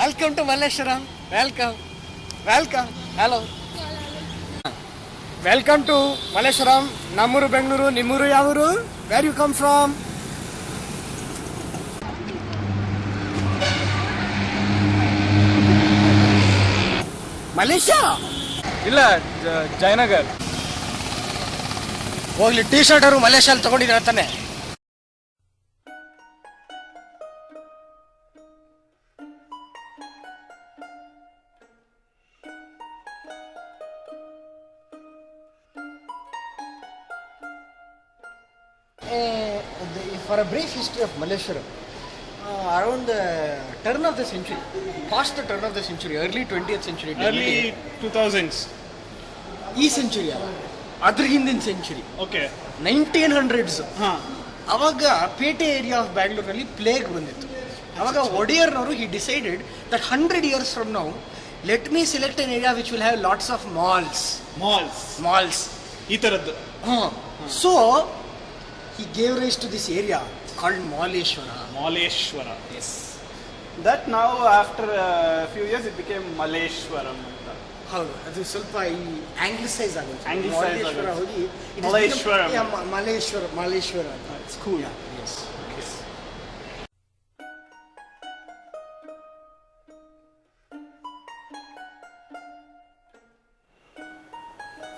Welcome to Malleshwaram. Welcome. Hello, welcome to Malleshwaram. ನಮ್ಮೂರು ಬೆಂಗಳೂರು, ನಿಮ್ಮೂರು ಯಾವೂರು? Where you come from? Malaysia ಇಲ್ಲ, ಜಯನಗರ್. ಹೋಗ್ಲಿ, ಟೀ ಶರ್ಟ್ ಅವರು ಮಲೇಷ್ಯಲ್ಲಿ ತಗೊಂಡಿದ್ದಾರೆ ತಾನೆ. For a brief history of Malleshwaram, around the turn of the century, past the turn of the century, early 20th century, early 2000s. ಈ century ಅಲ್ಲ, ಅದ್ರ ಹಿಂದಿನ century. Okay, 1900s. ಹಾಂ, ಅವಾಗ ಪೇಟೆ ಏರಿಯಾ ಆಫ್ ಬ್ಯಾಂಗ್ಳೂರಲ್ಲಿ ಪ್ಲೇಗ್ ಬಂದಿತ್ತು. ಅವಾಗ ಒಡೆಯರ್ನವರು he decided that 100 years from now, let me select an area which will have lots of malls ಈ ಥರದ್ದು. So he gave rise to this area called Malleshwara. Yes. That now after a few years it became Malleshwaram ಅಂತ. ಹೌದು, ಅದು ಸ್ವಲ್ಪ ಈ ಆಂಗ್ಲಿಸೈಸ್ ಆಗುತ್ತೆ. Anglicized ಹೋಗಿ Malleshwaram. Malleshwara. It's cool. Yes. Yes.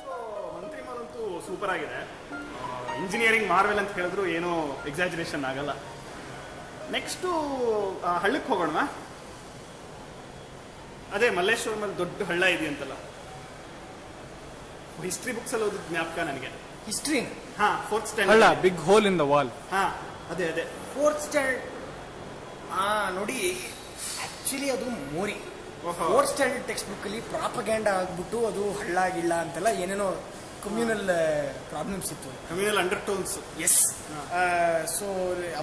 So ಮಂತ್ರಿಮಾಲಂತೂ ಸೂಪರ್ ಆಗಿದೆ. ಇಂಜಿನಿಯರಿಂಗ್ ಮಾರ್ವೆಲ್ ಅಂತ ಹೇಳಿದ್ರು ಏನೂ ಎಕ್ಸಾಜರೇಷನ್ ಆಗಲ್ಲ. ನೆಕ್ಸ್ಟು ಹಳ್ಳಕ್ಕೆ ಹೋಗೋಣ. ಅದೇ ಮಲ್ಲೇಶ್ವರಮಲ್ಲಿ ದೊಡ್ಡ ಹಳ್ಳ ಇದೆಯಂತಲ್ಲ, ಹಿಸ್ಟ್ರಿ ಬುಕ್ಸ್ ಅಲ್ಲಿ ಓದಿದ ಜ್ಞಾಪಕ ನನಗೆ. ಹಿಸ್ಟ್ರಿ? ಹಾ, 4th standard. ಹಳ್ಳ, big hole in the wall. ಹಾ, ಅದೇ 4th standard. ನೋಡಿ, ಆಕ್ಚುಲಿ ಅದು ಮೋರಿ. ಓಹೋ. 4th standard ಟೆಕ್ಸ್ಟ್ ಬುಕ್ ಅಲ್ಲಿ ಪ್ರಾಪಗ್ಯಾಂಡ ಆಗ್ಬಿಟ್ಟು ಅದು ಹಳ್ಳ ಗಿಳ್ಳ ಅಂತೆಲ್ಲ ಏನೇನೋ ಕಮ್ಯುನಲ್ ಪ್ರಾಬ್ಲಮ್ಸ್ ಇತ್ತು. Communal undertones. ಎಸ್. ಸೊ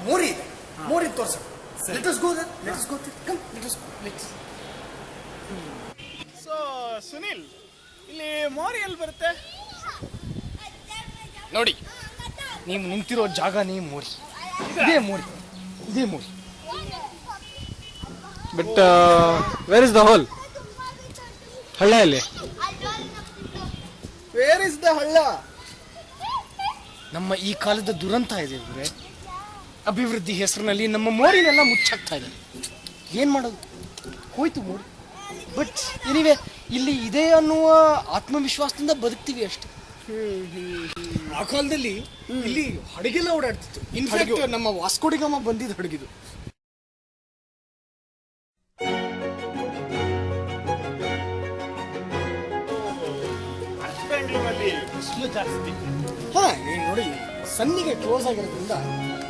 ಮೋರಿ ಇದೆ, ಮೋರಿ ತೋರ್ಸ. Let us go there. Come, let's. So Sunil, ಇಲ್ಲಿ ಮೋರಿ ಎಲ್ಲಿ ಬರುತ್ತೆ? ನೋಡಿ, ನೀವು ನಿಂತಿರೋ ಜಾಗನೇ ಮೋರಿ. ಇದೇ ಮೋರಿ. But where is the hole? ಹಳ್ಳ ಎಲ್ಲಿ? ವೇರ್ ಇಸ್ ದ ಹಳ್ಳ? ನಮ್ಮ ಈ ಕಾಲದ ದುರಂತ ಇದೆ ಇವ್ರೆ. ಅಭಿವೃದ್ಧಿ ಹೆಸರಿನಲ್ಲಿ ನಮ್ಮ ಮೋರಿನೆಲ್ಲ ಮುಚ್ಚಾಕ್ತಾ ಇದೆ. ಏನ್ ಮಾಡೋದು? ಹೋಯ್ತು ಮೋರಿ. ಬಟ್ ಎನಿವೆ, ಇಲ್ಲಿ ಇದೆ ಅನ್ನುವ ಆತ್ಮವಿಶ್ವಾಸದಿಂದ ಬದುಕ್ತೀವಿ ಅಷ್ಟೇ. ಆ ಕಾಲದಲ್ಲಿ ಇಲ್ಲಿ ಹಡಗೆಲ್ಲ ಓಡಾಡ್ತಿತ್ತು. ಇನ್ಫ್ಯಾಕ್ಟ್ ನಮ್ಮ ವಾಸ್ಕೋಡಿಗಾಮ ಬಂದಿದ್ದು ಹಡಗಿದು. ಬೆಂಗಳೂರಲ್ಲಿ ಬಿಸಿಲು ಜಾಸ್ತಿ. ಹಾ, ಈಗ ನೋಡಿ, ಸನ್ನಿಗೆ ಕ್ಲೋಸ್ ಆಗಿರೋದ್ರಿಂದ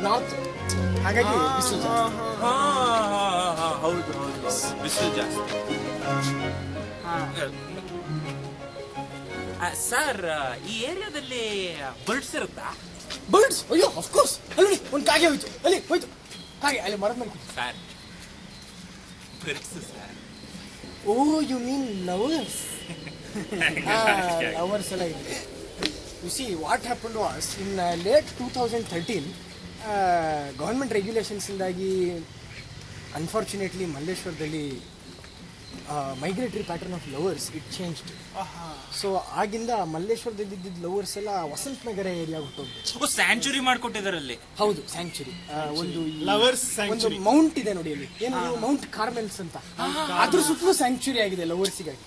ನಾರ್ತ್, ಹಾಗಾಗಿ ಬಿಸಿಲು ಜಾಸ್ತಿ. ಹೌದು, ಬಿಸಿಲು ಜಾಸ್ತಿ. ಸರ್, ಈ ಏರಿಯಾದಲ್ಲಿ ಬರ್ಡ್ಸ್ ಇರುತ್ತಾ? ಬರ್ಡ್ಸ್? ಅಯ್ಯೋ, ಆಫ್ ಕೋರ್ಸ್. ಅಲ್ಲಿ ಒಂದು ಕಾಗೆ ಹೋಯ್ತು. ಕಾಗೆ ಅಲ್ಲಿ ಮರದ ಮೇಲೆ ಕೂತು. Sir, birds sir. Oh, you mean lovers? Lovers ಎಲ್ಲ ಇದೆ. You see, what happen was in late 2013, government ರೆಗ್ಯುಲೇಷನ್ಸಿಂದಾಗಿ ಅನ್ಫಾರ್ಚುನೇಟ್ಲಿ ಮಲ್ಲೇಶ್ವರದಲ್ಲಿ migratory pattern of lovers it changed. So ಆಗಿಂದ ಮಲ್ಲೇಶ್ವರದಲ್ಲಿ ಇದ್ದಿದ್ದ ಲವರ್ಸ್ ಎಲ್ಲ ವಸಂತ ನಗರ ಏರಿಯಾ ಹುಟ್ಟೋಗ್ಬೇಕು. ಸ್ಯಾಂಚುರಿ ಮಾಡ್ಕೊಟ್ಟಿದಾರಲ್ಲಿ. ಹೌದು, ಸ್ಯಾಂಕ್ಚುರಿ. ಒಂದು ಲವರ್ಸ್ ಒಂದು ಮೌಂಟ್ ಇದೆ ನೋಡಿ ಅಲ್ಲಿ, ಏನು ಮೌಂಟ್ ಕಾರ್ಮೆಲ್ಸ್ ಅಂತ. ಅದ್ರ ಸುತ್ತಲೂ ಸ್ಯಾಂಕ್ಚುರಿ ಆಗಿದೆ ಲವರ್ಸಿಗಾಗಿ.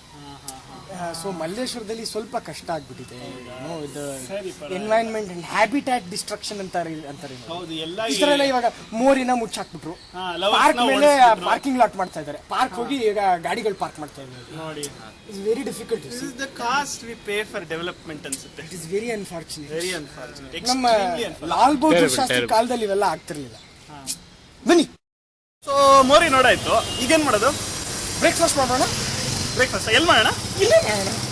ಸೊ ಮಲ್ಲೇಶ್ವರದಲ್ಲಿ ಸ್ವಲ್ಪ ಕಷ್ಟ ಆಗ್ಬಿಟ್ಟಿದೆ. ಎನ್ವೈರನ್ಮೆಂಟ್ ಅಂಡ್ ಹ್ಯಾಬಿಟ್ಯಾಟ್ ಡಿಸ್ಟ್ರಕ್ಷನ್ ಅಂತಾರೆ. ಹೌದು, ಎಲ್ಲ ಈ ತರ ಎಲ್ಲ ಇವಾಗ ಮೋರಿನ ಮುಚ್ಚಾಕ್ಬಿಟ್ರು. ಪಾರ್ಕ್ ಮೇಲೆ ಪಾರ್ಕಿಂಗ್ ಲಾಟ್ ಮಾಡ್ತಾ ಇದ್ದಾರೆ. ಪಾರ್ಕ್ ಹೋಗಿ ಈಗ ಗಾಡಿಗಳು ಪಾರ್ಕ್ ಮಾಡ್ತಾ ಇದ್ದಾರೆ. ನೋಡಿ, it's very difficult. This is the cost we pay for development ಅನ್ಸುತ್ತೆ. It is very unfortunate. ನಮ್ಮ ಲಾಲ್ ಬಹದ್ದೂರ್ ಶಾಸ್ತ್ರಿ ಕಾಲದಲ್ಲಿ ಇವೆಲ್ಲ ಆಗ್ತಿರ್ಲಿಲ್ಲ. ಬನ್ನಿ. ಸೊ ಮೋರಿ ನೋಡಾಯ್ತು, ಈಗೇನ್ ಮಾಡೋದು? ಬ್ರೇಕ್ಫಾಸ್ಟ್ ಮಾಡೋಣ. ಬ್ರೇಕ್ಫಾಸ್ಟ್ ಎಲ್ಲಿ ಮಾಡೋಣ? ಇಲ್ಲೇ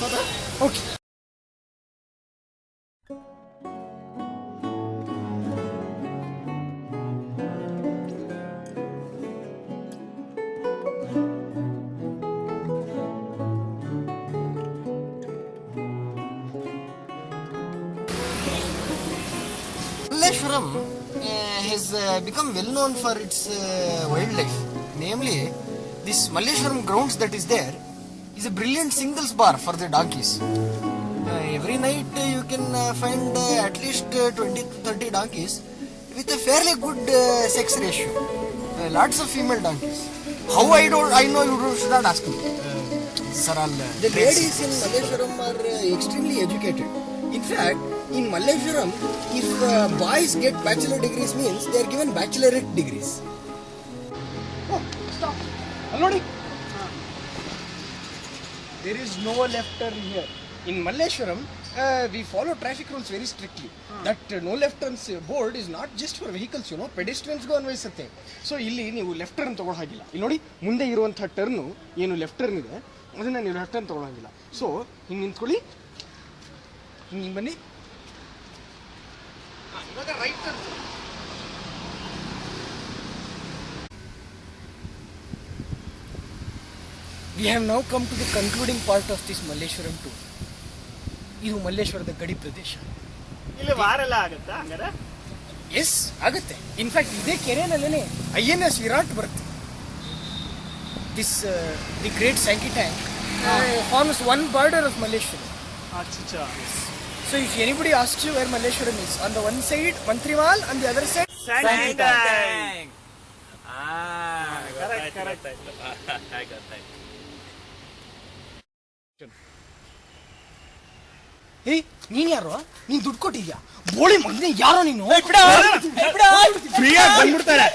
ಮಾಡೋಣ. Okay. Malleshwaram has become well known for its wildlife. Namely, this Malleshwaram grounds that is there is a brilliant singles bar for the donkeys. Every night you can find at least 20 to 30 donkeys with a fairly good sex ratio. Lots of female donkeys. How I know you should not ask me. The ladies in Malleshwaram are extremely educated. In fact, in Malleshwaram, if boys get bachelor degrees means they are given bachelorette degrees. Oh, stop. Already? There is no left turn here. In Malleshwaram, we follow traffic rules very strictly. That no left turns board is not just for vehicles, you know, pedestrians go ಅನ್ವಯಿಸುತ್ತೆ. So ಇಲ್ಲಿ ನೀವು left turn ತಗೊಳ್ಳೋ ಹಾಗಿಲ್ಲ. ಇಲ್ಲಿ ನೋಡಿ ಮುಂದೆ ಇರುವಂಥ turn ಏನು ಲೆಫ್ಟ್ ಟರ್ನ್ ಇದೆ ಅದನ್ನ ನೀವು ಲೆಫ್ಟ್ ಟರ್ನ್ ತಗೊಳ್ಳೋ ಹಾಗಿಲ್ಲ. ಸೊ ಹಿಂಗೆ ನಿಂತ್ಕೊಳ್ಳಿ, ಹಿಂಗೆ ಬನ್ನಿ, ಇವಾಗ right turn. We have now come to the concluding part of this Malleshwaram tour. ಇದು ಮಲ್ಲೇಶ್ವರದ ಗಡಿ ಪ್ರದೇಶ. ಇಲ್ಲಿ ವಾರೆಲ್ಲ ಆಗುತ್ತಾ ಹಂಗಾರೆ? ಎಸ್ ಆಗುತ್ತೆ. ಇನ್ಫ್ಯಾಕ್ಟ್ ಇದೇ ಕೆರೆನಲ್ಲೇ INS ವಿರಾಟ್ ಬರುತ್ತೆ. This the great Sankey tank forms one border of Malleshwara. ಅಚ್ಚಾ. So if anybody asks you where Malleshwaram is, on the one side Mantrimal, on the other side Sankey tank. Correct. ಏಯ್ ನೀನ್ ಯಾರು? ನೀನ್ ದುಡ್ಡು ಕೊಟ್ಟಿದ್ಯಾ? ಬೋಳಿ ಮಗನೇ ಯಾರೋ ನೀನು? ಫ್ರೀಯಾಗಿ ಬಂದ್ಬಿಡ್ತಾರೆ.